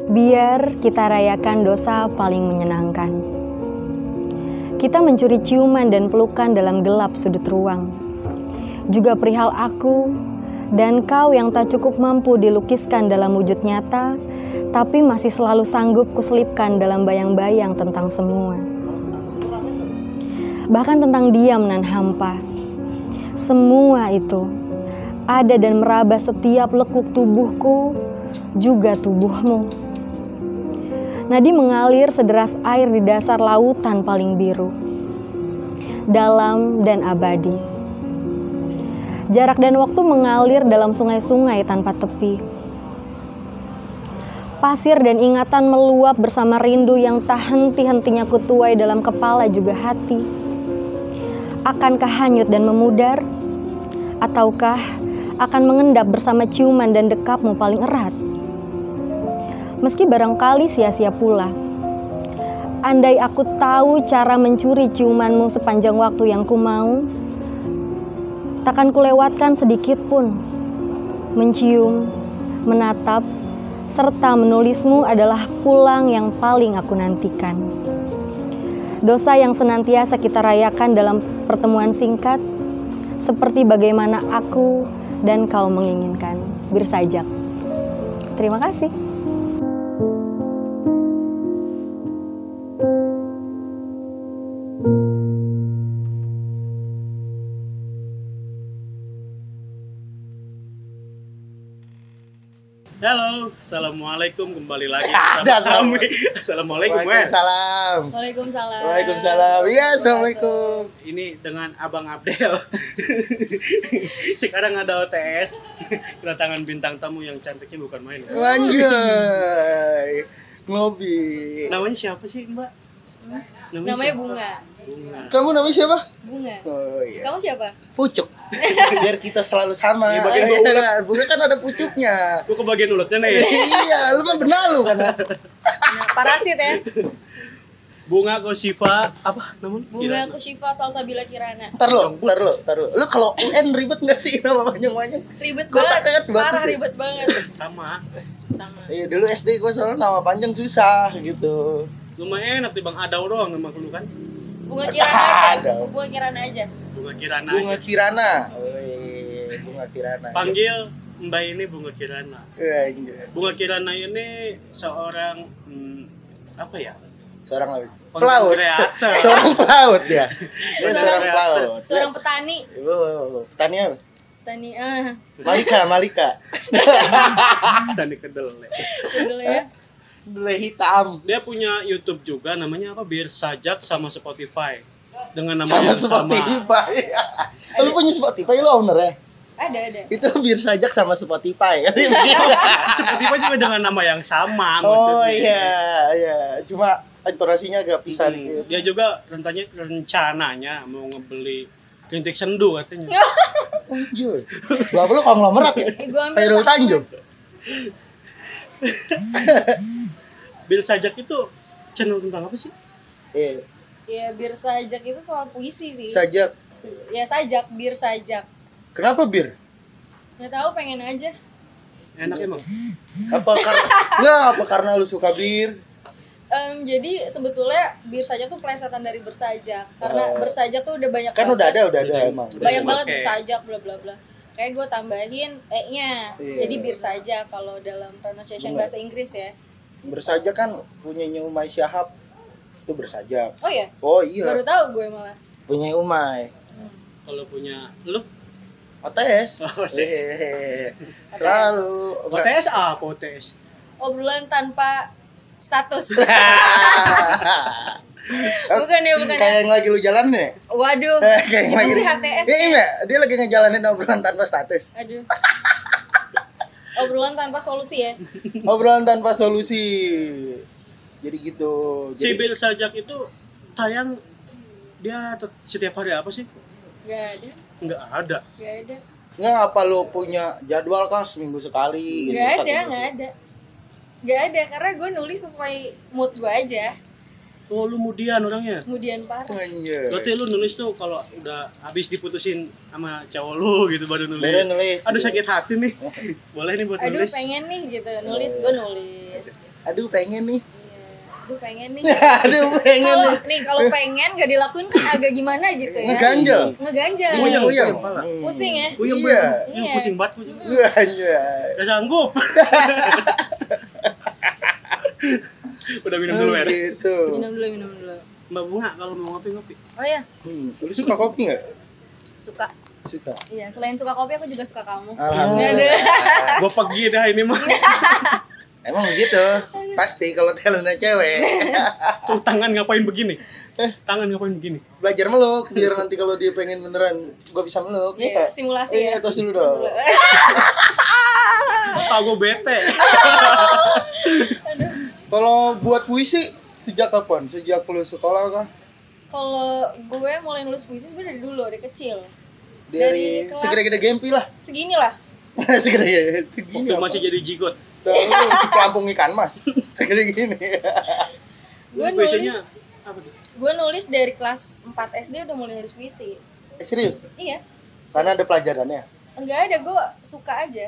Biar kita rayakan dosa paling menyenangkan. Kita mencuri ciuman dan pelukan dalam gelap sudut ruang. Juga perihal aku dan kau yang tak cukup mampu dilukiskan dalam wujud nyata, tapi masih selalu sanggup kuselipkan dalam bayang-bayang tentang semua. Bahkan tentang diam nan hampa. Semua itu ada dan meraba setiap lekuk tubuhku, juga tubuhmu. Nadi mengalir sederas air di dasar lautan paling biru, dalam dan abadi. Jarak dan waktu mengalir dalam sungai-sungai tanpa tepi. Pasir dan ingatan meluap bersama rindu yang tak henti-hentinya kutuai dalam kepala juga hati. Akankah hanyut dan memudar? Ataukah akan mengendap bersama ciuman dan dekapmu paling erat? Meski barangkali sia-sia pula. Andai aku tahu cara mencuri ciumanmu sepanjang waktu yang ku mau, takkan kulewatkan sedikit pun. Mencium, menatap, serta menulismu adalah pulang yang paling aku nantikan. Dosa yang senantiasa kita rayakan dalam pertemuan singkat, seperti bagaimana aku dan kau menginginkan. Bir Sajak. Terima kasih. Halo, assalamualaikum, kembali lagi bersama kami. Assalamualaikum, Waalaikumsalam. Waalaikumsalam. Waalaikumsalam. Iya, assalamualaikum. Ini dengan Abang Abdel. Sekarang ada OTS, kedatangan bintang tamu yang cantiknya bukan main. Wanjay. Ngobi. Namanya siapa sih, Mbak? Namanya Bunga. Bunga. Kamu namanya siapa? Bunga. Oh iya. Kamu siapa? Pucuk. Biar kita selalu sama. Iya, bagian gua ulet. Bunga kan ada pucuknya. Gue kebagian ulutnya nih. Iya, lu mah benalu kan. Nah, parasit ya. Bunga Kosifa, apa namanya? Bunga Kushifa Salsabila Kirana. Ntar lo. Lu kalau UN ribet nggak sih nama panjang-panjang? Ribet Kotaknya banget. kan batu Parah sih. ribet banget. Sama. Sama. Iya, dulu SD gue soalnya nama panjang susah gitu. Lumayan enak timbang Adau doang nama lu kan. Bunga Kirana aja. Ada. Bunga Kirana aja. Bunga Kirana. Bunga Kirana. Wih, Bunga Kirana. Panggil Mbak ini Bunga Kirana. Anjir. Bunga Kirana ini seorang apa ya? Seorang apa? Content Pelaut. creator. Seorang pelaut ya. Dia Seorang seorang pelaut. Seorang petani. Petani apa? Petani Malika. Dan kedelai. dulu ya. Delay hitam. Dia punya YouTube juga namanya apa? Bir Sajak sama Spotify. Dengan nama Sama yang sama. Spotify. Lu punya Spotify, lu owner ya? Ada. Itu Bir Sajak sama Spotify. Spotify juga dengan nama yang sama. Oh maksudnya. iya. Cuma intonasinya agak pisah dikit. Dia juga rencananya mau ngebeli rintik sendu katanya. Anjir. Gua lu konglomerat ya? Gua ambil Khairul sama. Tanjung. Bir Sajak itu channel tentang apa sih? Iya. Ya Bir Sajak itu soal puisi sih. Sajak. Ya sajak, Bir Sajak. Kenapa bir? Nggak tahu, pengen aja. Enak emang. Apa karena lu suka bir? Jadi sebetulnya Bir Sajak tuh plesetan dari Bersajak. Karena Bersajak tuh udah banyak Kan banget. udah ada emang. Banyak banget Oke. Bersajak bla bla bla. Kayak gue tambahin E-nya. Iya. Jadi Bir Sajak kalau dalam pronunciation Bener. bahasa Inggris ya. Bersajak kan punyanya Umay Syahab. Itu bersajak. Oh ya? Oh iya. Baru tahu gue malah. Punya Umay. Kalau punya lu OTS. Oh, Selalu. OTS apa OTS? Obrolan tanpa status. Bukan ya. Kayak yang lagi lu jalan nih. Waduh. Kayak yang Itu lagi. sih HTS. Iya, dia lagi ngejalanin obrolan tanpa status. Aduh. Obrolan tanpa solusi ya. Obrolan tanpa solusi. Jadi gitu. Si Jadi Bir Sajak itu tayang dia setiap hari apa sih? Gak ada. Nggak ada. nggak apa lu punya jadwal kah seminggu sekali gitu? Gak satu ada, minggu? Gak ada, karena gue nulis sesuai mood gue aja. Oh, lu mudian orangnya. Kemudian parah. Anjir. Berarti lu nulis tuh kalau udah habis diputusin sama cowok lu gitu baru nulis. Baru nulis. Aduh sakit hati nih. Boleh nih buat Aduh nulis. pengen nih gitu, gue nulis. Aduh pengen nih. Aduh pengen nih. Aduh pengen Kalau nih. kalau pengen gak dilakuin kan agak gimana gitu ya. Ngeganjel. Ngeganjel. Uyang. Pusing ya. Uyang Iya. Uyang pusing banget gua juga. Iya. Gak sanggup. Udah minum dulu ya. Gitu. Minum dulu. Mbak Bunga kalau mau ngopi. Oh iya, Lu suka kopi nggak? suka. Suka. Iya, selain suka kopi aku juga suka kamu. Alhamdulillah. Gua pergi dah ini mah. Emang gitu. Pasti kalau talentnya cewek. Tuh tangan ngapain begini? Tangan ngapain begini? Belajar meluk biar nanti kalau dia pengen beneran gua bisa meluk. Iya, Nggak? simulasi ya. Tos dulu dong. Gua bete. Kalau buat puisi sejak kapan? Sejak lu sekolah kah? Kalau gue mulai nulis puisi sebenarnya dari dulu, dari kecil. Dari kelas- segede-gede gempi lah. Segini lah. Segede segini. Waktu masih jadi jigot. Tahu pelampung ikan mas. Segede gini. Gue Biasanya nulis, apa tuh? gue nulis dari kelas 4 SD udah mulai nulis puisi. Serius? Iya. Karena ada pelajarannya. Enggak ada, gue suka aja.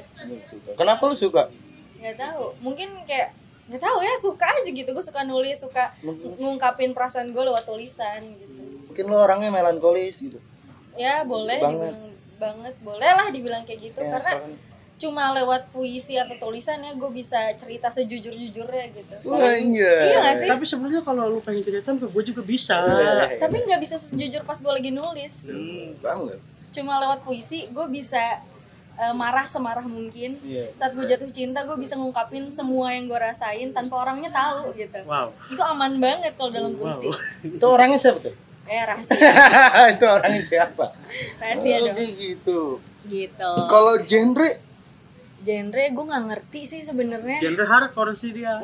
Kenapa lu suka? Nggak tahu. Mungkin kayak nggak tahu ya, suka aja gitu. Gue suka nulis, suka ngungkapin perasaan gue lewat tulisan gitu. Mungkin lu orangnya melankolis gitu. Ya boleh Banget. dibilang banget, boleh lah dibilang kayak gitu. Ya, Karena soalnya- cuma lewat puisi atau tulisan ya gue bisa cerita sejujur-jujurnya gitu. Wah, Iya nggak sih? Tapi sebenarnya kalau lu pengen cerita ke gue juga bisa. Tapi nggak bisa sejujur pas gue lagi nulis. Banget. Cuma lewat puisi gue bisa marah semarah mungkin. Iya. Saat gue jatuh cinta gue bisa ngungkapin semua yang gue rasain tanpa orangnya tahu gitu. Wow. Itu aman banget kalau dalam puisi. Wow. Itu orangnya siapa tuh? Rahasia. Itu orangnya siapa? Rahasia dong. Kayak gitu. Gitu. Kalau genre Genre gue nggak ngerti sih sebenarnya. Genre hardcore sih dia.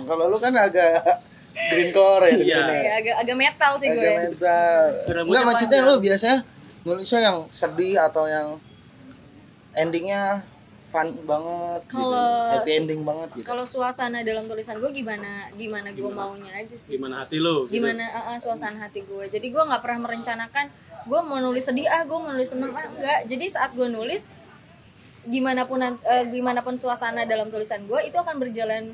kalau lu kan agak greencore ya Iya. depannya. Agak agak metal sih gue. Agak metal. Rambutnya Enggak maksudnya panjang. lu biasanya nulisnya yang sedih atau yang endingnya fun banget Kalau- gitu. Happy ending banget gitu. Kalau suasana dalam tulisan gue gimana gue maunya aja sih. Gimana hati lu? Gitu. Gimana suasana hati gue. Jadi gue nggak pernah merencanakan gue mau nulis sedih gue mau nulis seneng enggak. Jadi saat gue nulis gimana pun suasana dalam tulisan gue itu akan berjalan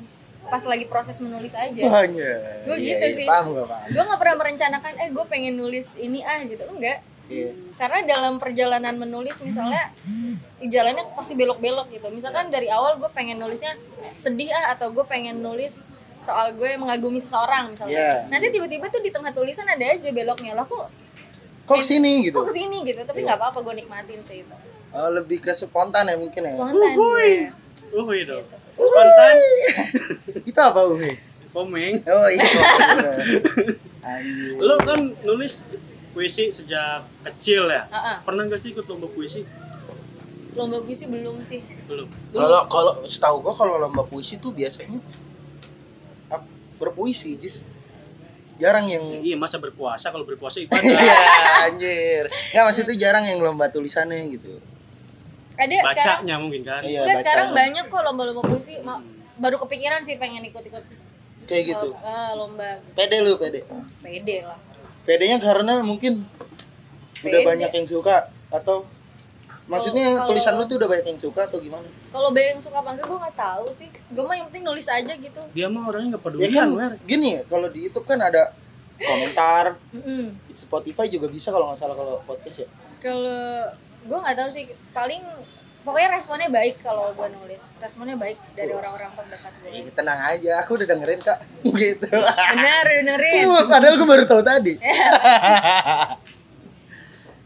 pas lagi proses menulis aja. Hanya. Gue gitu sih. Paham gak paham? Gue nggak pernah merencanakan gue pengen nulis ini gitu, enggak. Iya. Karena dalam perjalanan menulis misalnya jalannya pasti belok-belok gitu. Misalkan dari awal gue pengen nulisnya sedih atau gue pengen nulis soal gue mengagumi seseorang misalnya. Yeah. Nanti tiba-tiba tuh di tengah tulisan ada aja beloknya lah kok Kok kesini gitu? kesini gitu. Tapi nggak apa-apa, gue nikmatin sih itu. Oh, lebih ke spontan ya mungkin ya. Spontan. gue. Uhuy dong. Spontan. Itu apa Uwe? Komeng. Oh iya. Anjir. Lu kan nulis puisi sejak kecil ya? Heeh. Pernah gak sih ikut lomba puisi? Lomba puisi belum sih. Belum. Kalau setahu gua kalau lomba puisi tuh biasanya berpuisi, Jis. Jarang yang Iya, masa berpuasa, kalau berpuasa ibadah. iya anjir. Enggak maksudnya jarang yang lomba tulisannya gitu. Ada sekarang. Bacanya mungkin kan. Iya, Enggak, sekarang bacanya. banyak kok lomba-lomba puisi. Baru kepikiran sih pengen ikut-ikut Kayak gitu. lomba. Pede lu, pede. Pede lah. Pedenya karena mungkin udah Pede. banyak yang suka atau maksudnya Kalau- tulisan lu tuh udah banyak yang suka atau gimana? Kalau banyak yang suka apa enggak gue nggak tahu sih. Gue mah yang penting nulis aja gitu. Dia mah orangnya gak Ya pedulian, kan Wer. gini ya, kalau di YouTube kan ada komentar, Mm-mm. di Spotify juga bisa kalau nggak salah kalau podcast ya. Kalau gue nggak tahu sih, paling pokoknya responnya baik kalau gue nulis. Responnya baik dari orang-orang terdekat gue. Tenang aja, aku udah dengerin kak, gitu. Bener, benerin. Padahal gue baru tahu tadi.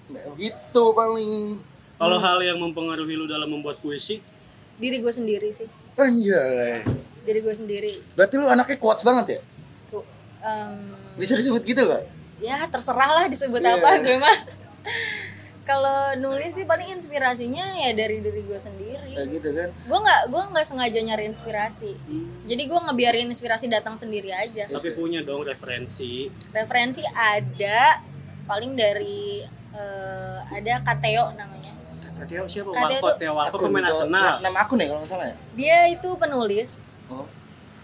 Nah, gitu paling. Kalau hal yang mempengaruhi lu dalam membuat puisi, Diri gue sendiri sih. Anjay. Diri gue sendiri. Berarti lu anaknya quotes banget ya? Gu- Bisa disebut gitu gak? ya terserah lah disebut Iya. apa gue mah. Kalau nulis sih paling inspirasinya ya dari diri gue sendiri. Kayak gitu kan? Gue nggak sengaja nyari inspirasi. Jadi gue ngebiarin inspirasi datang sendiri aja. tapi punya dong referensi. Referensi ada paling dari ada Kateo namanya. Teo siapa? Kateo Walcott, tuh- Teo Walcott Akun, pemain kalau- Arsenal. Nama akun ya kalau nggak salah ya? Dia itu penulis. Oh.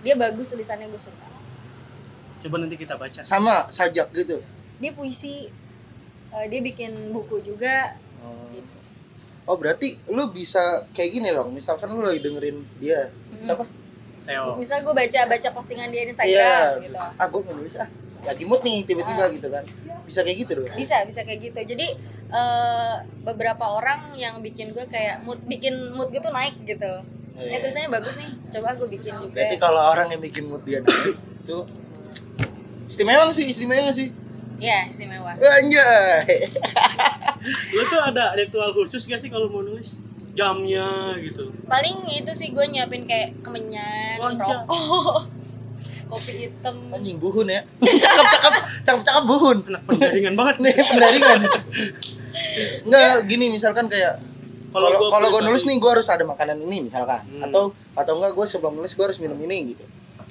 Dia bagus tulisannya, gue suka. Coba nanti kita baca. Sama sajak gitu. Dia puisi, dia bikin buku juga. Oh. Gitu. Oh berarti lu bisa kayak gini dong. Misalkan lu lagi dengerin dia. Siapa? Theo. Misal gue baca postingan dia di Iya, Instagram gitu. Aku nulis lagi mood nih tiba-tiba gitu kan. Bisa kayak gitu dong. Bisa kayak gitu. Jadi beberapa orang yang bikin gue kayak bikin mood gue tuh naik gitu. Iya. Tulisannya bagus nih, coba gue bikin juga. Berarti kalau orang yang bikin mood dia naik itu istimewa nggak sih? Iya, istimewa. Anjay. Lu tuh ada ritual khusus gak sih kalau mau nulis? Jamnya gitu. Paling itu sih gue nyiapin kayak kemenyan, Anjay. rokok, kopi hitam. Anjing buhun ya. Cakep buhun. Anak penjaringan banget Nih pendaringan. Enggak gini misalkan kayak kalau gue nulis nih gue harus ada makanan ini misalkan atau enggak gue sebelum nulis gue harus minum ini gitu.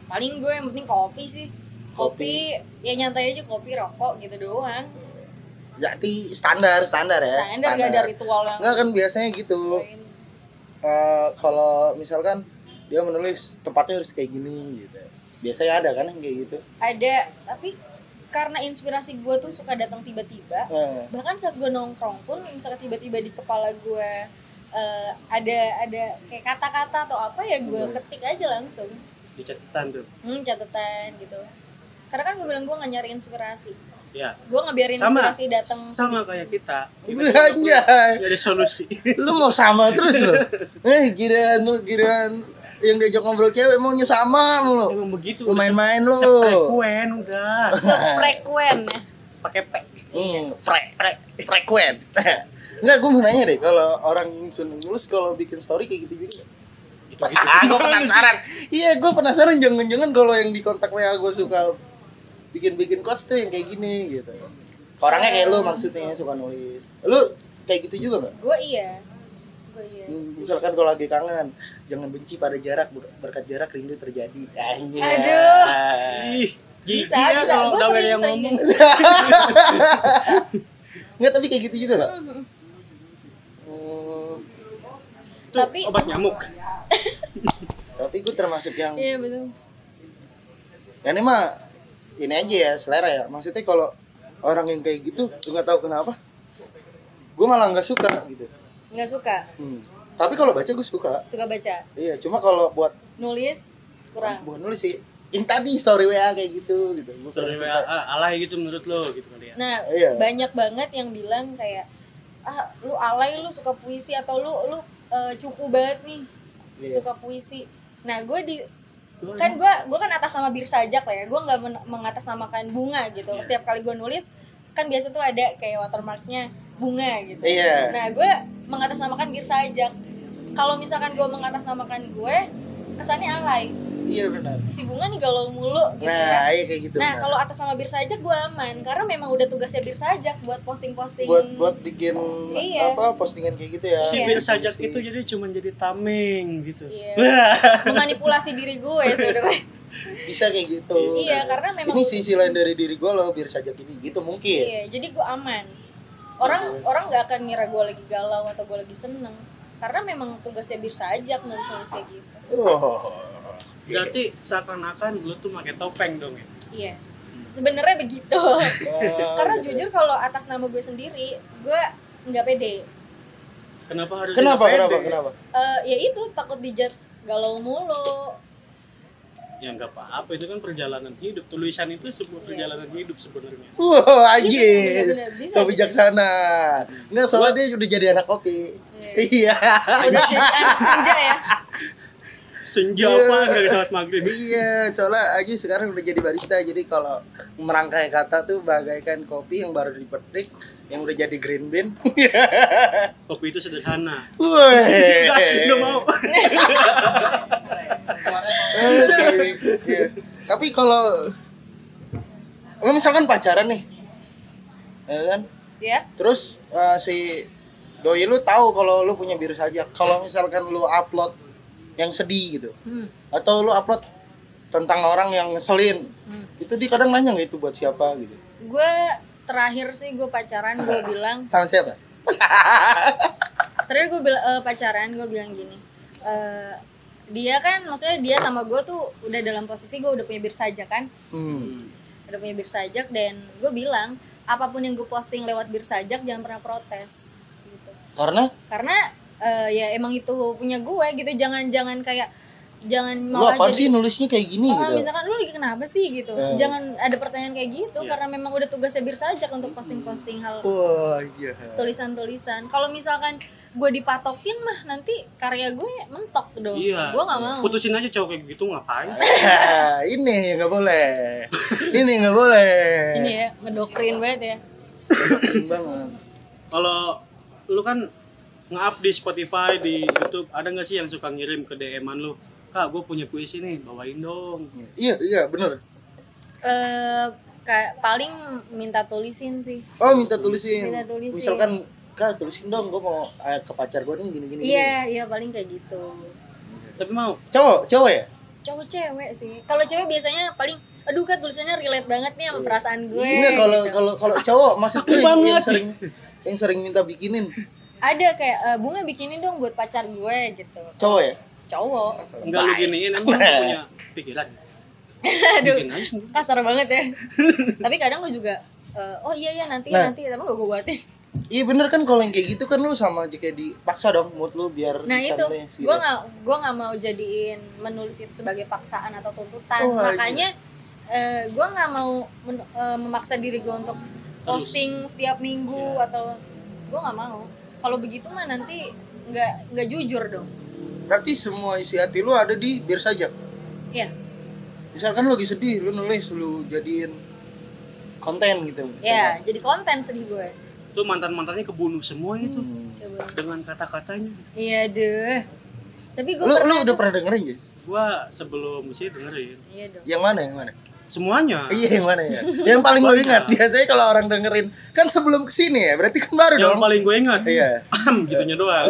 Paling gue yang penting kopi sih. Kopi ya nyantai aja, kopi, rokok gitu doang. Jadi standar ya. Standar gak ada ritual yang. Enggak kan biasanya gitu. Kalau misalkan dia menulis tempatnya harus kayak gini gitu. Biasanya ada kan yang kayak gitu. Ada, tapi karena inspirasi gue tuh suka datang tiba-tiba. Bahkan saat gue nongkrong pun misalnya tiba-tiba di kepala gue ada kayak kata-kata atau apa ya gue ketik aja langsung. di catatan tuh. Catatan gitu. Karena kan gue bilang gue gak nyari inspirasi. Ya. Gue ngebiarin inspirasi datang. Sama kayak kita. Anjay. Gak ada solusi. Lu mau sama terus lu. Giliran yang diajak ngobrol cewek maunya sama mulu. Emang begitu. Lu main-main lu. Seprekuen udah. Seprekuen ya. Pakai pe. Frekuen. Enggak, gue mau nanya deh, kalau orang yang seneng nulis kalau bikin story kayak gitu-gitu. Gue penasaran. Iya, gue penasaran jangan-jangan kalau yang di kontak WA gue suka bikin quotes tuh yang kayak gini gitu. Orangnya kayak lu maksudnya suka nulis. Lu kayak gitu juga nggak? Gue iya. Misalkan kalau lagi kangen, jangan benci pada jarak, berkat jarak rindu terjadi. Anjir. Aduh. Ih, Bisa. Kalau Gue yang sering ngomong. Enggak, tapi kayak gitu juga nggak? Itu Tapi obat nyamuk. Tapi gue termasuk yang iya betul. ini mah ini aja ya selera ya. Maksudnya kalau orang yang kayak gitu nggak tahu kenapa, gue malah nggak suka gitu. Nggak suka. Tapi kalau baca gue suka. Suka baca. Iya, cuma kalau buat Nulis kurang. buat nulis sih yang tadi story WA kayak gitu. Story WA alay gitu menurut lo gitu kali ya. Nah, Iya. banyak banget yang bilang kayak lu alay, lu suka puisi atau lu cupu banget nih. Iya. Suka puisi. Nah, gue kan atas nama Bir Sajak lah ya. Gue nggak mengatasnamakan bunga gitu. Yeah. Setiap kali gue nulis kan biasa tuh ada kayak watermarknya bunga gitu. Iya. Nah, gue mengatasnamakan Bir Sajak. Kalau misalkan gue mengatasnamakan gue, kesannya alay. Iya benar. Si bunga nih galau mulu gitu Nah, ya. iya kayak gitu. Nah, benar. kalau atas nama Bir Sajak gue aman karena memang udah tugasnya Bir Sajak buat posting-posting. buat bikin Iya. postingan kayak gitu ya. Si Iya. Bir Sajak itu jadi cuma jadi tameng gitu. Iya. Memanipulasi diri gue sebenarnya. Bisa kayak gitu. Iya, karena memang ini sisi lain dari diri gue loh, biar saja gini gitu mungkin. Iya, jadi gue aman. Orang nggak akan ngira gue lagi galau atau gue lagi seneng karena memang tugasnya Bir Sajak nulis kayak gitu. Berarti seakan-akan lu tuh pakai topeng dong ya. Iya. Sebenarnya begitu. Karena jujur kalau atas nama gue sendiri, gue nggak pede. Kenapa harus Kenapa? Ya itu takut dijudge galau mulu. Ya nggak apa-apa, itu kan perjalanan hidup. Tulisan itu sebuah perjalanan hidup sebenarnya. Wah, Bisa, yes. So bijaksana. Nggak, soalnya dia udah jadi anak kopi. Iya. Udah jadi anak senja ya. Senja apa nggak saat maghrib. Iya, soalnya Aji sekarang udah jadi barista. Jadi kalau merangkai kata tuh bagaikan kopi yang baru dipetik, yang udah jadi green bean. Kopi itu sederhana. Wah. Nggak mau. Iya. Tapi kalau lo misalkan pacaran nih, ya kan? Ya. Terus si doi lu tahu kalau lu punya Bir Sajak. Kalau misalkan lu upload yang sedih gitu, atau lu upload tentang orang yang ngeselin, itu dia kadang nanya nggak itu buat siapa gitu. Gue terakhir sih gue pacaran gue bilang. Sama siapa? Terakhir gue pacaran gue bilang gini. Dia kan maksudnya dia sama gue tuh udah dalam posisi gue udah punya Bir Sajak kan. Udah punya Bir Sajak dan gue bilang apapun yang gue posting lewat Bir Sajak jangan pernah protes gitu. Karena Ya emang itu punya gue gitu, jangan kayak jangan Lu malah apaan jadi sih nulisnya kayak gini gitu. misalkan lu lagi kenapa sih gitu. Jangan ada pertanyaan kayak gitu karena memang udah tugasnya Birsajak untuk posting-posting hal Wah, iya. tulisan-tulisan. Kalau misalkan gue dipatokin mah nanti karya gue mentok dong. Iya. Gue nggak mau. Putusin aja cowok kayak gitu ngapain? Ini nggak boleh. Ini nggak boleh. Ini ya ngedoktrin banget ya. Banget. Kalau lu kan nge-up di Spotify, di YouTube, ada nggak sih yang suka ngirim ke DM-an lu? Kak, gue punya puisi nih, bawain dong. Iya, bener. Kayak paling minta tulisin sih. Oh, minta tulisin. Minta tulisin. Misalkan, Kak, tulisin dong, gue mau ke pacar gue nih gini-gini. Iya paling kayak gitu. Tapi mau Cowok ya? Cowok cewek sih. Kalau cewek biasanya paling aduh Kak tulisannya relate banget nih sama perasaan gue. Iya, kalau cowok maksudnya yang sering minta bikinin. Ada kayak bunga bikinin dong buat pacar gue gitu. Cowok ya? Cowok. enggak lu giniin, emang lu punya pikiran? Aduh, Bikin aja sendiri. kasar banget ya. Tapi kadang lu juga oh iya nanti tapi gak gue buatin. Iya bener kan, kalau yang kayak gitu kan lu sama aja kayak dipaksa dong mood lu biar Nah bisa itu nulis gitu. gue nggak mau jadiin menulis itu sebagai paksaan atau tuntutan. Oh, Makanya gue nggak mau memaksa diri gue untuk posting setiap minggu atau gue nggak mau. Kalau begitu mah nanti nggak jujur dong. Berarti semua isi hati lu ada di Birsajak. Iya. Misalkan lu lagi sedih, lu nulis, lu jadiin konten gitu. Ya jadi konten sedih gue. Tuh mantan-mantannya kebunuh semua itu Coba. dengan kata-katanya. Iya deh. Tapi gue Lu pernah udah pernah dengerin guys? Gua sebelum sih dengerin Iya dong. Yang mana? semuanya. Iya, yang mana ya? Yang paling lo ingat. Biasanya kalau orang dengerin kan sebelum kesini ya, berarti kan baru Yang dong. paling gue ingat. Iya. Gitunya doang.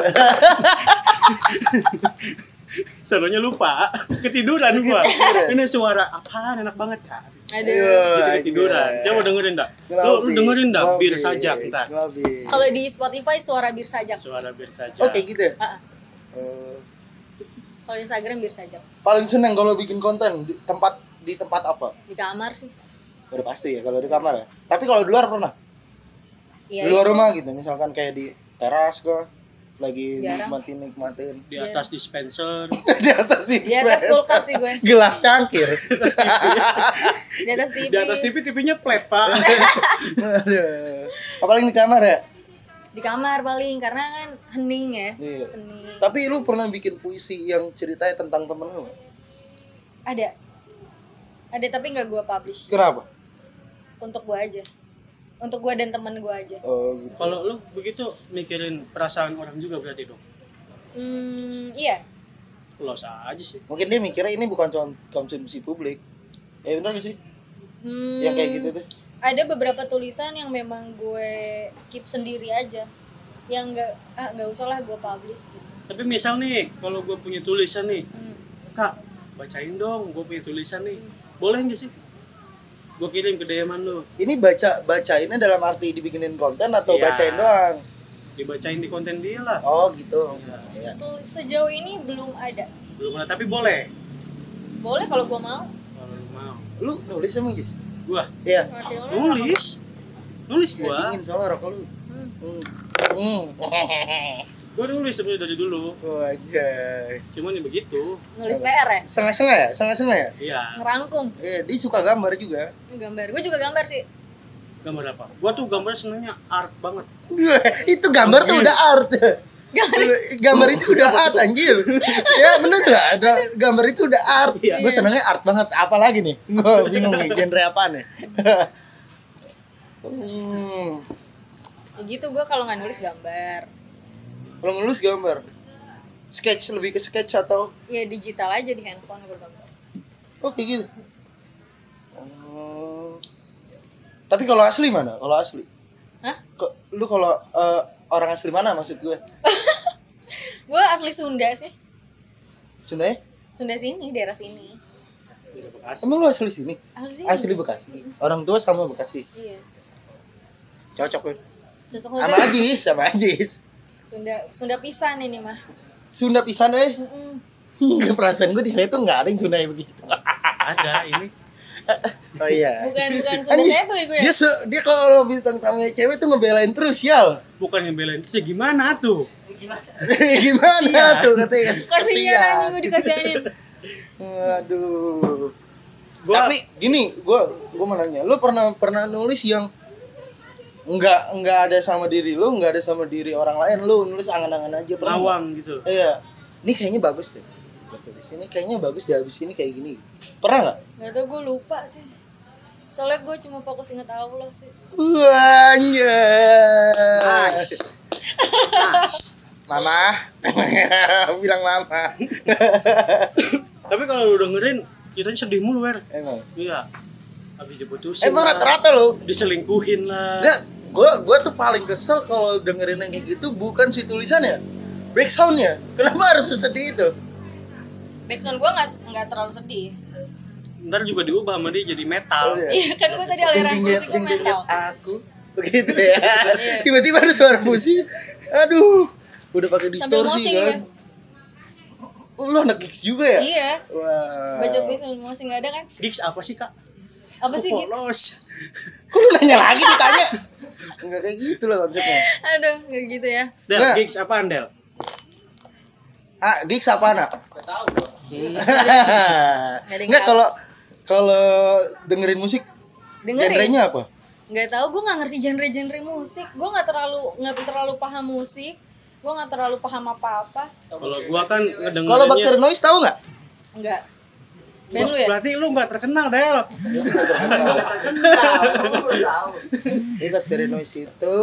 Soalnya lupa, ketiduran gua. Ini suara apaan enak banget ya. Aduh. Gitu ketiduran. Coba dengerin dah. Lu dengerin dah Birsajak entar. Kalau di Spotify suara Birsajak. Suara Birsajak. Oke gitu ya. Kalau di Instagram Birsajak. Paling seneng kalau bikin konten di tempat apa? Di kamar sih. Udah pasti ya kalau di kamar ya. Tapi kalau di luar pernah? Iya. Di luar itu rumah gitu, misalkan kayak di teras kok lagi Jarang. nikmatin Di atas dispenser. di atas Di atas kulkas sih gue. gelas cangkir. Di atas TV. Di atas TV TV-nya flat, Pak. Aduh. Apalagi di kamar ya? Di kamar paling karena kan hening ya. Iya. Hening. Tapi lu pernah bikin puisi yang ceritanya tentang temen lu? Ada tapi nggak gue publish. Kenapa? Untuk gue aja. Untuk gue dan teman gue aja. Oh gitu. Kalau lu begitu mikirin perasaan orang juga berarti dong. Iya. Los aja sih. Mungkin dia mikirnya ini bukan konsumsi publik. Ya benar gak sih? Yang kayak gitu tuh. Ada beberapa tulisan yang memang gue keep sendiri aja. Yang nggak usah lah gue publish gitu. Tapi misal nih, kalau gue punya tulisan nih, Kak, bacain dong, gue punya tulisan nih. Boleh nggak sih? Gue kirim ke DM-an lu. Ini bacainnya dalam arti dibikinin konten atau Iya. bacain doang? Dibacain di konten dia lah. Oh gitu. Ya. Sejauh ini belum ada. Belum ada, tapi boleh. Boleh kalau gue mau. Kalau lu mau. Lu nulis emang Jis? Gua Iya. Nulis gua. Dingin soalnya rokok lu. Gua nulis sebenarnya dari dulu. Wajah. Cuman ya begitu. Nulis PR ya. Setengah-setengah ya? Iya. Ngerangkum. Iya, dia suka gambar juga. Gambar. Gue juga gambar sih. Gambar apa? Gua tuh gambar senangnya art banget. Itu gambar tuh udah art. Gambar itu udah art anjir. Ya bener gak? Gambar itu udah art. Iya. Gue senangnya art banget. Apalagi nih? Gue bingung nih genre apaan nih. Ya gitu gue kalau nggak nulis gambar. Kalau nulis gambar, sketch, lebih ke sketch atau? Ya digital aja di handphone gue gambar. Oh kayak gitu. Tapi kalau asli mana? Kalau asli? Hah? Lu kalau orang asli mana maksud gue? Gue asli Sunda sih. Sunda ya? Sunda sini, daerah sini. Dari Bekasi. Emang lu asli sini? Asli sini. Asli Bekasi. Orang tua sama Bekasi. Iya. Cocok gue. Cocok Sama Ajis. Sunda pisan ini mah. Sunda pisan Perasaan gue di saya tuh nggak ada yang Sunda yang begitu. Ada ini. Oh iya. Bukan Sunda saya tuh gue. Dia kalau bintang tamunya cewek tuh ngebelain terus sial. Bukan yang belain, sih gimana tuh? Gimana tuh katanya? Kasihan anjing gue dikasihanin. Aduh. Gua Tapi gini, gua mau nanya, lu pernah nulis yang nggak ada sama diri lu, nggak ada sama diri orang lain, lu nulis angan-angan aja pernah? lawang gitu. Iya. Ini kayaknya bagus deh. Gua tulis ini kayaknya bagus deh, habis ini kayak gini. Pernah nggak? Gak tau, gue lupa sih. Soalnya gue cuma fokus inget Allah sih. Nice. Mama. Bilang mama. Tapi kalau lu dengerin kita sedih mulu, Wer. Emang. Iya. Habis diputusin. Emang lah, rata-rata lo. diselingkuhin lah. Enggak, gua tuh paling kesel kalau dengerin yang kayak gitu bukan si tulisannya, backsoundnya. Kenapa harus sesedih itu? Backsound gue nggak terlalu sedih. Ntar juga diubah sama dia jadi metal. Oh, iya. Iya kan gue tadi aliran musik gue metal. Aku begitu ya. Iya. Tiba-tiba ada suara musik. Aduh, udah pakai Sambil distorsi mosing kan. ya. Oh, lu anak gigs juga ya? Iya. Wah. Baca sambil mosing nggak ada kan? Gigs apa sih, Kak? Apa sih? Gigs? Polos. Kok lu nanya lagi ditanya? Enggak kayak gitu lah konsepnya. Aduh, nggak gitu ya. Del, Nggak. gigs apaan, Del? Ah, gigs apa anak? Nggak ada yang Enggak, tahu. kalau dengerin musik Dengerin. genrenya apa? Nggak tahu, gue nggak ngerti genre musik. Gue nggak terlalu paham musik. Gue nggak terlalu paham apa-apa. Kalau gua kan ngedengerinnya. Kalau Bakter Noise tahu nggak? Enggak. Band lu ya? Berarti lu nggak terkenal, Del. Ini Bakter Noise itu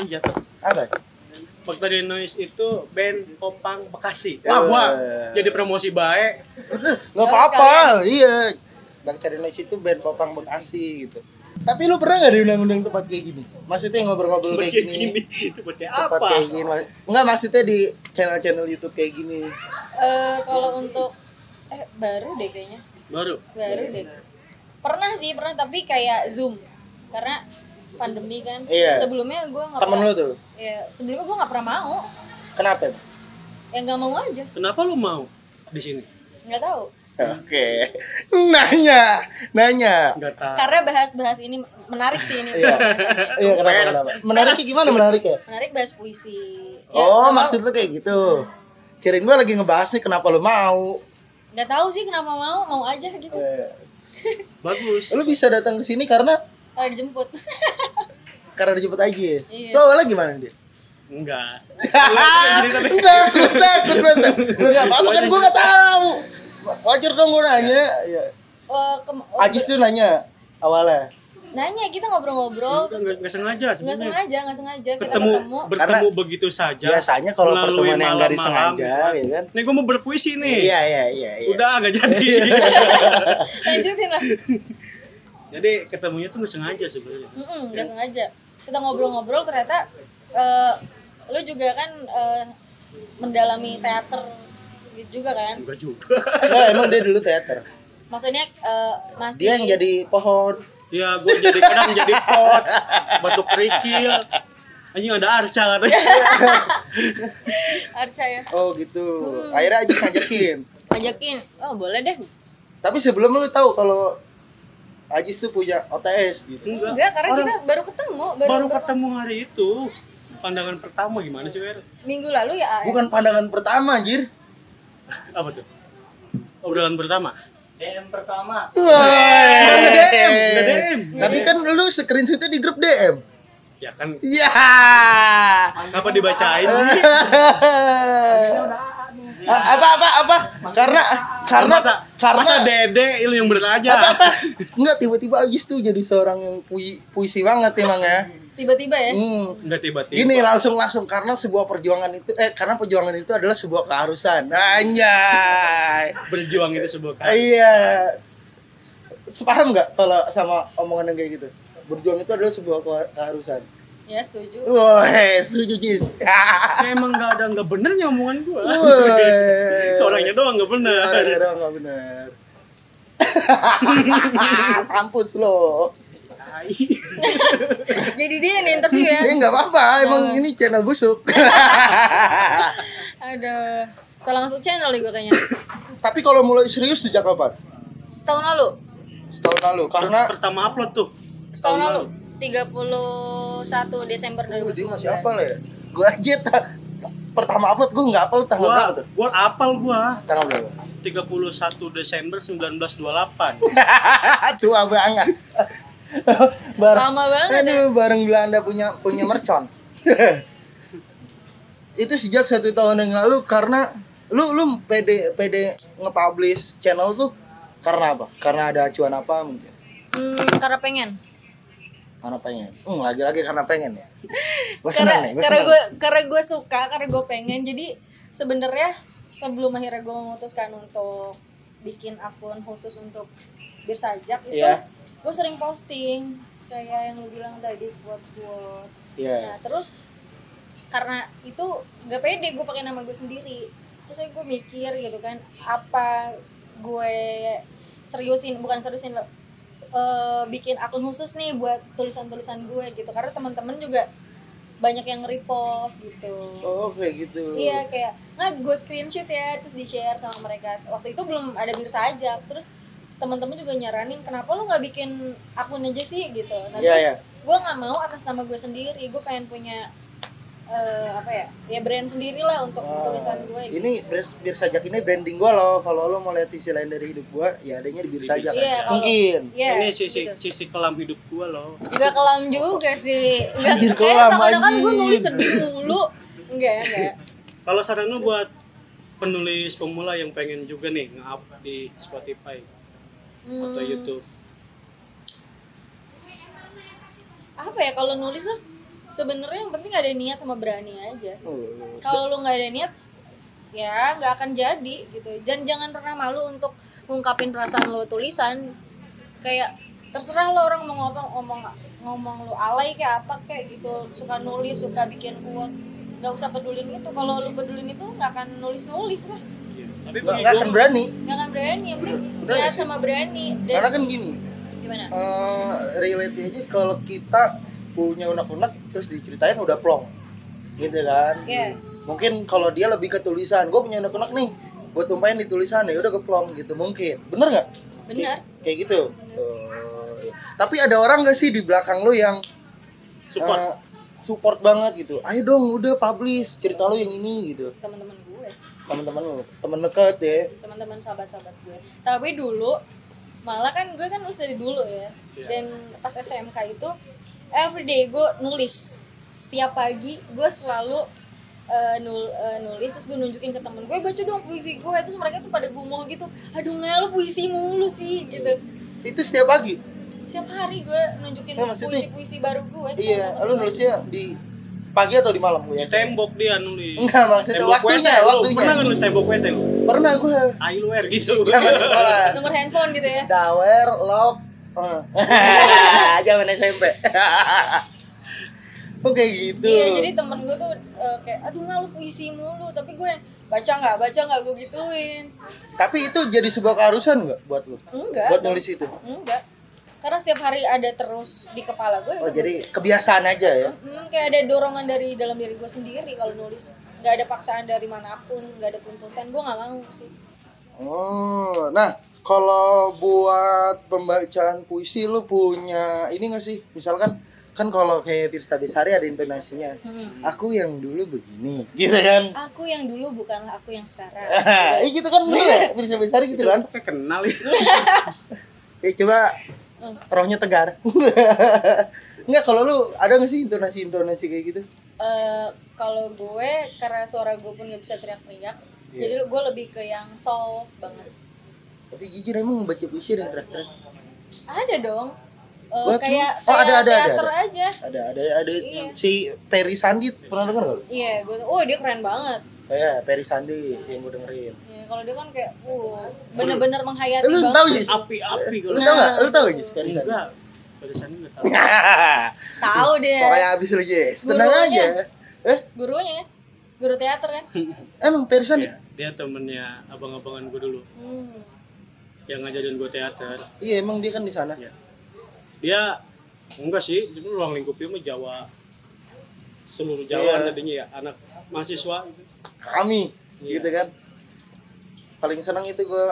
Iya tuh. apa? Factory Noise itu band popang Bekasi. Ya. Wah, gua jadi promosi baik. Nggak apa-apa, iya. Bakter Noise itu band popang Bekasi gitu. Tapi lu pernah nggak diundang-undang tempat kayak gini? Maksudnya ngobrol-ngobrol kayak gini? Seperti Tempat apa? kayak gini? Enggak, maksudnya di channel-channel YouTube kayak gini. Kalau untuk baru deh kayaknya. Baru. Baru deh. Pernah tapi kayak Zoom. Karena pandemi kan. Iya. Sebelumnya gue nggak Temen pernah. lu tuh. Ya, sebelumnya gue nggak pernah mau. Kenapa? Ya nggak mau aja. Kenapa lu mau di sini? Nggak tahu. Oke. Nanya. Enggak tahu. Karena bahas ini menarik sih ini. Iya. bahasannya. Iya, kenapa? Menariknya gimana menariknya? Menarik bahas puisi. Ya, Oh, nggak maksud lu kayak gitu. Kirain gua lagi ngebahas nih kenapa lu mau. Nggak tahu sih kenapa mau aja gitu. Bagus. Lu bisa datang ke sini karena Dijemput. dijemput aja. Iya. Tuh awalnya gimana dia? Enggak. Takut masa. Lu enggak apa-apa kan gua enggak tahu. Wajar dong gua nanya. Ya. Ajis tuh nanya awalnya. Nanya, kita ngobrol-ngobrol terus Enggak sengaja nggak sebenarnya. sengaja kita Ketemu ketemu. bertemu Karena begitu saja. Biasanya kalau melalui pertemuan yang enggak malam-malam, disengaja, ya kan? Nih gua mau berpuisi nih. Iya. Udah agak jadi. Lanjutin lah. Jadi ketemunya tuh nggak sengaja sebenarnya. Nggak sengaja. Kita ngobrol-ngobrol ternyata lu juga kan mendalami teater gitu juga kan? Enggak juga. Enggak, emang dia dulu teater. Maksudnya masih Dia yang jadi pohon. Ya gue jadi kadang jadi pot, batu kerikil. Anjing ada arca katanya. Arca ya. Oh gitu. Akhirnya Ajis Ajakin. Oh, boleh deh. Tapi sebelum lu tahu kalau Ajis tuh punya OTS gitu. Enggak, karena Orang kita baru ketemu, baru ketemu hari itu. Pandangan pertama gimana sih, Wer? minggu lalu ya. Bukan pandangan pertama, anjir. Apa tuh? Obrolan pertama. DM pertama. Nge-DM. Tapi kan lu screenshotnya di grup DM. Ya kan Ya. apa dibacain sih? Apa? Karena Masa Dede lu yang bener aja. enggak tiba-tiba Ajis tuh jadi seorang yang puisi banget emang ya. Tiba-tiba ya. Enggak tiba-tiba. Gini langsung karena sebuah perjuangan itu karena perjuangan itu adalah sebuah keharusan. Anjay. Berjuang itu sebuah Iya. Paham nggak kalau sama omongan yang kayak gitu? Berjuang itu adalah sebuah keharusan. Ya, setuju. Wah, setuju Jis. emang nggak benernya omongan gua. Wah. Orangnya doang nggak bener. Orangnya doang nggak bener. Kampus lo. Jadi dia yang interview ya. Nggak apa-apa, emang ini channel busuk. Aduh, salah masuk channel nih gue kayaknya. Tapi kalau mulai serius sejak kapan? Setahun lalu. Setahun lalu, karena Pertama upload tuh. Setahun lalu. 31 Desember dia 2019. masih apal ya. Gue aja pertama upload gue nggak apal tanggal berapa tuh? Gua apal gua. Tanggal berapa? 31 31 Desember 1928. Tua banget. Bareng, Lama banget ya. aduh, bareng Belanda punya mercon. Itu sejak 1 tahun yang lalu. Karena lu pede nge-publish channel tuh karena apa? Karena ada acuan apa mungkin? Karena pengen. Karena pengen. Lagi-lagi karena pengen ya. Gua senang nih, Karena gue suka, karena gue pengen. Jadi sebenarnya sebelum akhirnya gue memutuskan untuk bikin akun khusus untuk bersajak itu, Iya. gue sering posting kayak yang lu bilang tadi, quotes. Iya. Nah terus karena itu gak pede gue pakai nama gue sendiri, terus gue mikir gitu kan, apa gue bukan seriusin lo, bikin akun khusus nih buat tulisan-tulisan gue gitu, karena teman-teman juga banyak yang repost gitu. Oh, kayak gitu. Iya, kayak gue screenshot ya, terus di share sama mereka. Waktu itu belum ada Bersajak, terus teman-teman juga nyaranin kenapa lu nggak bikin akun aja sih gitu. Nah, terus gue nggak mau atas nama gue sendiri, gue pengen punya ya brand sendiri lah untuk tulisan gue gitu. Ini Bersajak ini branding gue loh. Kalau lo mau lihat sisi lain dari hidup gue, ya adanya di Bersajak. Iya, mungkin. Iya, Ini gitu. sisi kelam hidup gua loh. Gak kelam juga sih. Anjir, Kayak kelam, seakan-akan anjing. gue nulis sedih mulu. Enggak. Kalau saran lu buat penulis pemula yang pengen juga nih nge-up di Spotify atau YouTube. Apa ya, kalau nulis tuh sebenarnya yang penting ada niat sama berani aja. Kalau lu nggak ada niat, ya nggak akan jadi gitu. Dan jangan pernah malu untuk ngungkapin perasaan lo tulisan. Kayak terserah lo orang mau ngomong lu alay kayak apa kayak gitu, suka nulis, suka bikin quotes, nggak usah pedulin itu. Kalau lu pedulin itu nggak akan nulis lah, Iya. Tapi Nggak akan berani. nggak akan berani. Yang penting niat sama berani. Dan Karena kan gini, gimana? relate aja kalau kita punya unek-unek terus diceritain udah plong, gitu kan? Iya. Mungkin kalau dia lebih ke tulisan, gue punya unek-unek nih, gue tumpahin di tulisan ya udah keplong gitu, mungkin, bener nggak? Benar. Kayak gitu. Iya. Tapi ada orang nggak sih di belakang lu yang support banget gitu? Ayo dong, udah publish cerita lu yang ini gitu. Teman-teman gue, Teman-teman lu, teman dekat ya. teman-teman sahabat-sahabat gue. Tapi dulu malah kan gue kan nulis dari dulu ya. Dan pas SMK itu everyday gue nulis. Setiap pagi gue selalu nulis, terus gue nunjukin ke temen gue, baca dong puisi gue. Terus mereka tuh pada gumoh gitu, aduh Ngel puisi mulu sih gitu. Itu setiap pagi? Setiap hari gue nunjukin puisi-puisi baru gue. Iya, lu nulisnya di pagi atau di malam gue di ya? tembok dia nulis. Enggak, maksudnya Tembok WC lu. waktunya. Pernah nggak nulis tembok WC lu? Pernah gue. Ailuer gitu. Zaman sekolah. Nomor handphone gitu ya. Dawer, lock. Zaman SMP. Oke gitu. Iya, jadi temen gue tuh kayak aduh Ngel lu puisi mulu, tapi gue baca nggak gue gituin. Tapi itu jadi sebuah keharusan nggak buat lu? Enggak. Buat nulis itu? Enggak. Karena setiap hari ada terus di kepala gue. Oh, jadi kebiasaan aja ya? Kayak ada dorongan dari dalam diri gue sendiri kalau nulis. Gak ada paksaan dari manapun, gak ada tuntutan. Gue gak mau sih. Oh, nah kalau buat pembacaan puisi lu punya ini nggak sih? Misalkan kan kalau kayak Tirta Besari ada intonasinya. Aku yang dulu begini, gitu kan? Aku yang dulu bukanlah aku yang sekarang. Gitu kan bener ya? Tirta Besari gitu kan? Kayak kenal itu. Coba rohnya tegar. Enggak, kalau lu ada nggak sih intonasi kayak gitu? Kalau gue karena suara gue pun gak bisa teriak-teriak, jadi gue lebih ke yang soft banget. Tapi jujur emang baca puisi dan teriak-teriak? Ada dong. Buat Kayak lu? Oh, ada. teater aja. Ada Iya. si Ferry Sandi, pernah denger nggak? Iya, gue dia keren banget. Ya, Ferry Sandi yang gue dengerin. Ya, kalau dia kan kayak bener-bener menghayati Lu banget. tahu Jis? Api-api Lu kalau. tahu nggak? Lu tahu nggak Jis Ferry Sandi? Enggak. Pada sana enggak tahu. Tahu dia. Pokoknya abis lu Jis. Tenang Gurunya. aja. Gurunya, guru teater kan. Emang Ferry Sandi? Iya, dia temennya abang-abangan gue dulu yang ngajarin gue teater. Iya, emang dia kan di sana. Ya. Dia enggak sih, cuma ruang lingkupnya mah Jawa. Seluruh Jawa adanya ya, anak mahasiswa gitu. Kami, Iya. gitu kan. Paling senang itu gue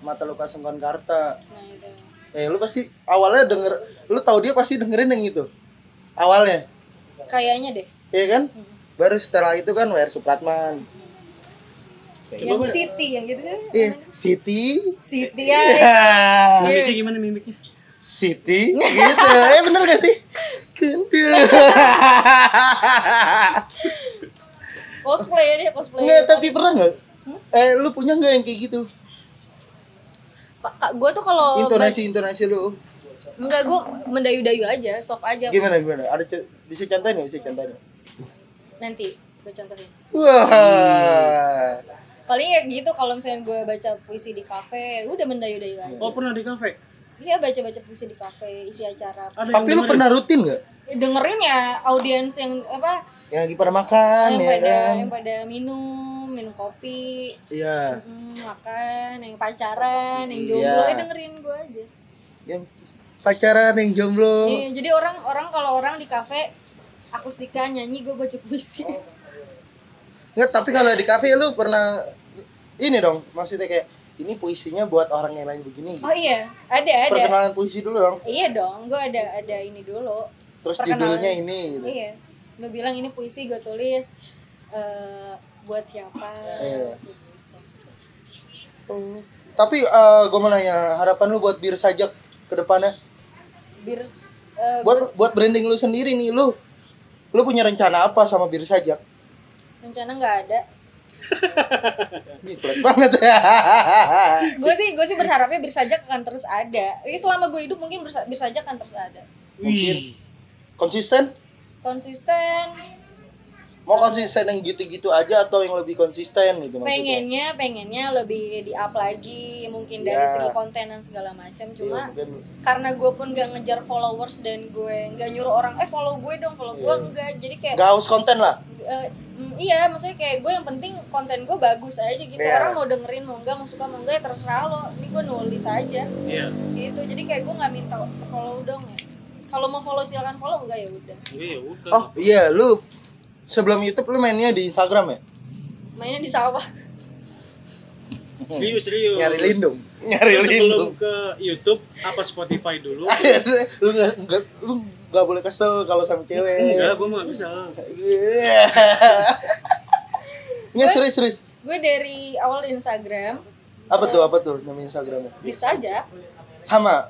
Mata Luka Sengkon Karta. Nah, itu. Lu pasti awalnya denger, lu tahu dia pasti dengerin yang itu. Awalnya. Kayaknya deh. Iya kan? Baru setelah itu kan WR Supratman. Yang Siti yang gitu sih. Iya, Siti. Siti ya. Mimiknya gimana mimiknya? Siti gitu. Bener gak sih? Kentil. Cosplay dia, cosplay. Enggak, tapi pernah enggak? Lu punya enggak yang kayak gitu? Kak, gue tuh kalau Intonasi lu. enggak, gue mendayu-dayu aja, soft aja. Gimana? Ada bisa contohin enggak? Bisa contohin. Nanti gue contohin. Wah. Paling ya gitu kalau misalnya gue baca puisi di kafe, gue udah mendayu-dayu aja. Oh, pernah di kafe? Iya, baca-baca puisi di kafe, isi acara. Ada Tapi lu pernah rutin enggak? Dengerin ya audiens yang apa? Yang lagi pada makan Yang ya pada kan? yang pada minum kopi. Iya. Makan, yang pacaran, yang jomblo, Iya. dengerin gue aja. Yang pacaran, yang jomblo. Iya, jadi orang kalau orang di kafe akustika nyanyi, gue baca puisi. Enggak, tapi kalau di kafe lu pernah ini dong, maksudnya kayak ini puisinya buat orang yang lagi begini. Oh iya, ada. Perkenalan puisi dulu dong. Iya dong, gue ada ini dulu. Terus Perkenalan. judulnya ini gitu. Iya, gue bilang ini puisi gue tulis buat siapa. Iya. Tapi gue mau nanya, harapan lu buat Bir Sajak ke depannya? Buat branding lu sendiri nih, lu punya rencana apa sama Bir Sajak? Rencana nggak ada. Ini pelit banget ya. Gue sih berharapnya Bir Sajak akan terus ada. Ini selama gue hidup mungkin Bir Sajak akan terus ada. Wih. Konsisten? Konsisten. Mau konsisten yang gitu-gitu aja atau yang lebih konsisten gitu maksudnya? Pengennya lebih di up lagi, mungkin dari Ya. segi konten dan segala macam. Cuma Iya, mungkin. karena gue pun gak ngejar followers dan gue nggak nyuruh orang follow gue dong, follow gue enggak. Jadi kayak Nggak haus konten lah. iya, maksudnya kayak gue yang penting konten gue bagus aja gitu. Iya. Orang mau dengerin mau enggak, mau suka mau enggak ya terserah lo. Ini gue nulis aja. Iya. Gitu. Jadi kayak gue nggak minta follow dong ya. Kalau mau follow silakan follow, enggak ya udah. Iya, udah. Oh iya, lu sebelum YouTube lu mainnya di Instagram ya? Mainnya di sawah. Serius. Nyari lindung. Lu sebelum ke YouTube apa Spotify dulu? lu nggak boleh kesel kalau sama cewek. Enggak, gua mah bisa. Nggak serius. Gue dari awal di Instagram Apa tuh nama Instagramnya? bisa aja. Sama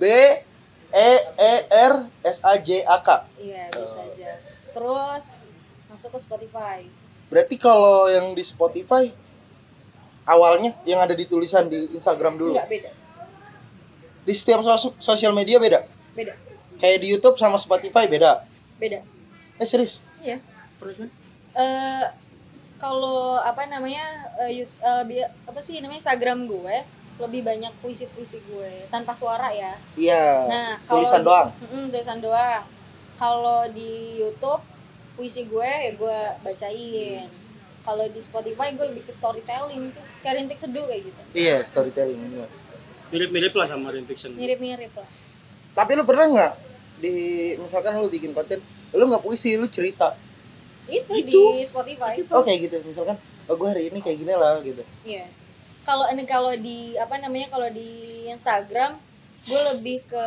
BEERSAJAK. Iya, bisa aja. Terus masuk ke Spotify. Berarti kalau yang di Spotify awalnya yang ada di tulisan di Instagram dulu. Enggak, beda. Di setiap sosial media beda. Beda. Kayak di YouTube sama Spotify beda. Beda. Serius? Iya. Kalau apa namanya apa sih namanya Instagram gue lebih banyak puisi-puisi gue tanpa suara ya. Iya. Nah, kalau tulisan doang. Tulisan doang. Kalau di YouTube puisi gue ya gue bacain. Kalau di Spotify gue lebih ke storytelling sih, kayak rintik seduh kayak gitu. Iya, storytelling. Iya. Mirip-mirip lah sama Rintik Sen. Mirip-mirip lah. Tapi lu pernah nggak misalkan lu bikin konten, lu nggak puisi, lu cerita? Itu di Spotify. Oh kayak gitu, misalkan, oh gue hari ini kayak gini lah gitu. Iya. Kalau di apa namanya kalau di Instagram gue lebih ke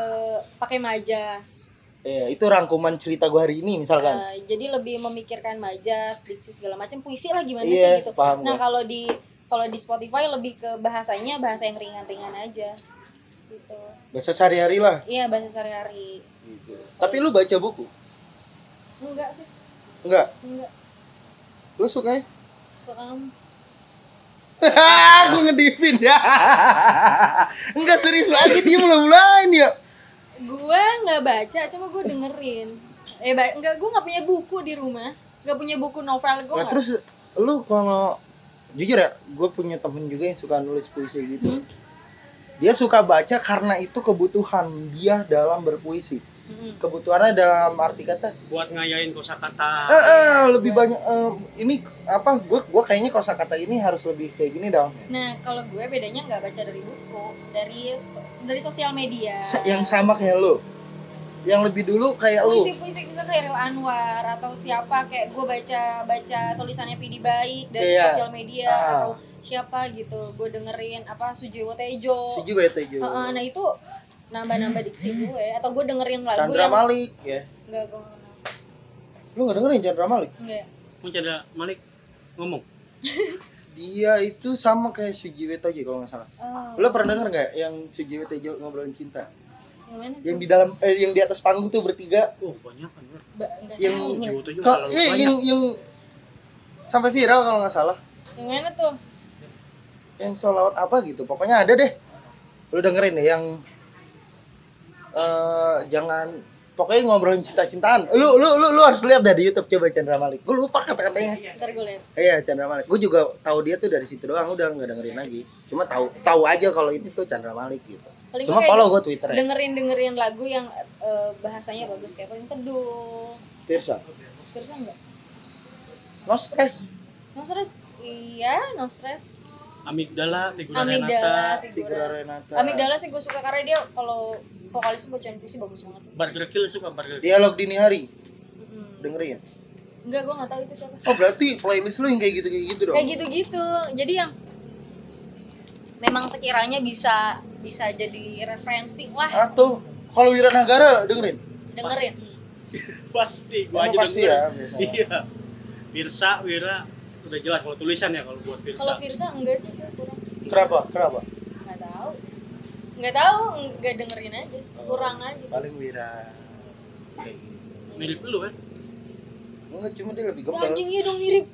pakai majas. Iya, itu rangkuman cerita gue hari ini misalkan. Jadi lebih memikirkan majas, diksi segala macam, puisi lah gimana Iya, sih gitu. paham Nah, gua. kalau di Spotify lebih ke bahasa yang ringan-ringan aja. Gitu. Bahasa sehari-hari lah. Iya, bahasa sehari-hari. Gitu. Tapi lu baca buku? Enggak sih, Enggak. enggak. Lu sukanya? Suka kamu. Aku ngedipin ya. Enggak serius lagi dia mulai-mulain ya. Gue nggak baca, cuma gue dengerin. Enggak, gue nggak punya buku di rumah, nggak punya buku novel gue. Nah, terus lu kalau jujur ya, gue punya temen juga yang suka nulis puisi gitu. Dia suka baca karena itu kebutuhan dia dalam berpuisi. Kebutuhannya dalam arti kata Buat ngayain kosakata. lebih banyak ini apa gue kayaknya kosakata ini harus lebih kayak gini dong. Nah, kalau gue bedanya nggak baca dari buku, dari sosial media. Yang sama kayak lu. Yang lebih dulu kayak lu. Puisi-puisi bisa kayak Ril Anwar atau siapa, kayak gue baca tulisannya Pidi Baik dari Iya. sosial media atau siapa gitu. Gue dengerin apa Sujiwo Tejo. Nah, itu nambah-nambah diksi gue, atau gue dengerin lagu Chandra yang Malik ya. enggak, gue nggak kenal. Lu gak dengerin Chandra Malik? Enggak. Mau Chandra Malik ngomong. Dia itu sama kayak si Jiwet aja kalau nggak salah. Oh. Lo pernah denger nggak yang si Jiwet aja ngobrolin cinta? Yang mana? Yang di dalam yang di atas panggung tuh bertiga. Oh, banyak kan. Nggak Yang tahu. Jiwo tuh juga Kok terlalu banyak. yang sampai viral kalau nggak salah. Yang mana tuh? Yang sholawat apa gitu. Pokoknya ada deh. Lo dengerin deh yang jangan pokoknya ngobrolin cinta-cintaan. Lu harus lihat dari YouTube, coba Chandra Malik. Gue lupa kata-katanya. Ntar gue liat. Iya, Chandra Malik. Gue juga tahu dia tuh dari situ doang, udah nggak dengerin lagi. Cuma tahu aja kalau ini tuh Chandra Malik gitu. Paling Cuma kayak follow gue Twitter ya. dengerin lagu yang bahasanya bagus kayak paling teduh. Tirsa. Terus enggak? No stress. No stress. Iya, no stress. Amigdala, Figura Amigdala, Renata, Figura Renata. Amigdala sih gue suka karena dia kalau vokalis bacain puisi bagus banget. Burger Kill suka Burger Kill. Dialog dini hari. Mm-mm. Dengerin. Enggak, gue nggak tahu itu siapa. Oh, berarti playlist lu yang kayak gitu dong. Kayak gitu-gitu. Jadi yang memang sekiranya bisa jadi referensi lah, Atau kalau Wiranagara dengerin. dengerin. Pasti, gua Emang aja pasti denger. ya, biasanya. Iya. Pirsa, Wira udah jelas kalau tulisan ya kalau buat Kalau Pirsa. Firsa enggak sih, gue kurang. Kenapa? Nggak tahu, nggak dengerin aja, kurang aja. Paling Wira. Kayak gitu. Mirip lu kan? Enggak, cuma dia lebih Oh, gembel. anjing iya dong mirip.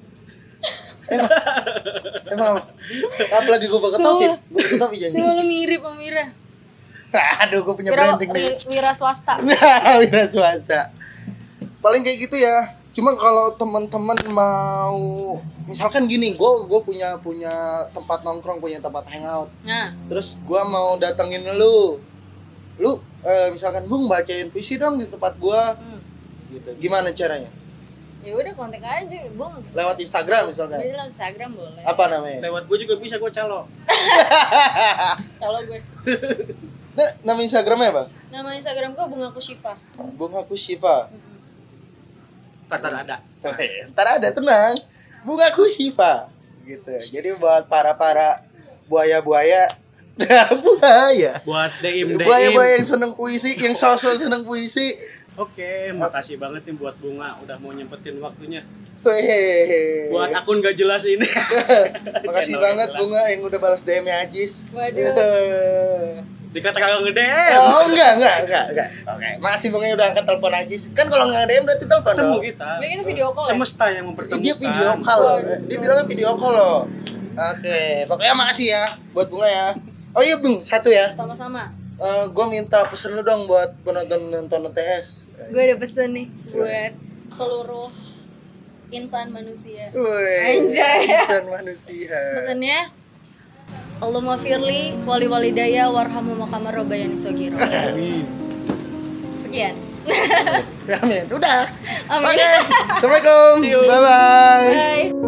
Emang apa lagi gue pakai topi? Gue pakai topi jangan. Semua lu mirip sama Mira. Aduh, gue punya branding nih. Wira swasta. Wira swasta. Paling kayak gitu ya. Cuma kalau teman-teman mau, misalkan gini, gue punya tempat nongkrong, punya tempat hangout. Nah, Terus gue mau datengin lu misalkan Bung bacain puisi dong di tempat gue, gitu. Gimana caranya? ya udah kontak aja, Bung. Lewat Instagram misalkan. Jadi lewat Instagram boleh. Apa namanya? Lewat gue juga bisa, gue calo. Kalau gue. Nah, nama Instagramnya apa? Nama Instagram gue Bunga Kusyifa. Bung Aku Syifa. Ntar ada. Ntar ada, tenang. Bung Aku Syifa. Gitu. Jadi buat para buaya-buaya. Buaya. Buat DM. Buaya-buaya yang seneng puisi, yang sosok seneng puisi. Oke, makasih banget nih buat Bunga udah mau nyempetin waktunya. Hehehe. Buat akun gak jelas ini. Makasih Channel banget gak jelas. Bunga yang udah balas DM-nya Ajis. Waduh. Dikata kagak nge-DM. Oh, enggak. Oke. Makasih Bunga yang udah angkat telepon Ajis. Kan kalau nggak DM berarti telepon Ketemu dong. kita. Dia itu video call ya? Semesta yang mempertemukan. Dia video call loh. Dia bilangnya video call loh. Oke, pokoknya makasih ya buat Bunga ya. Oh iya Bung, satu ya. Sama-sama. Gue minta pesen lu dong buat penonton TS. Gue udah pesen nih buat seluruh insan manusia. Woi, Anjay. insan manusia. Pesannya Allahumma firli wali walidaya warhamu makamar robayani sogiro. Amin. Sekian. Amin. Udah. Amin. Oke. Assalamualaikum. See you. Bye bye. Bye.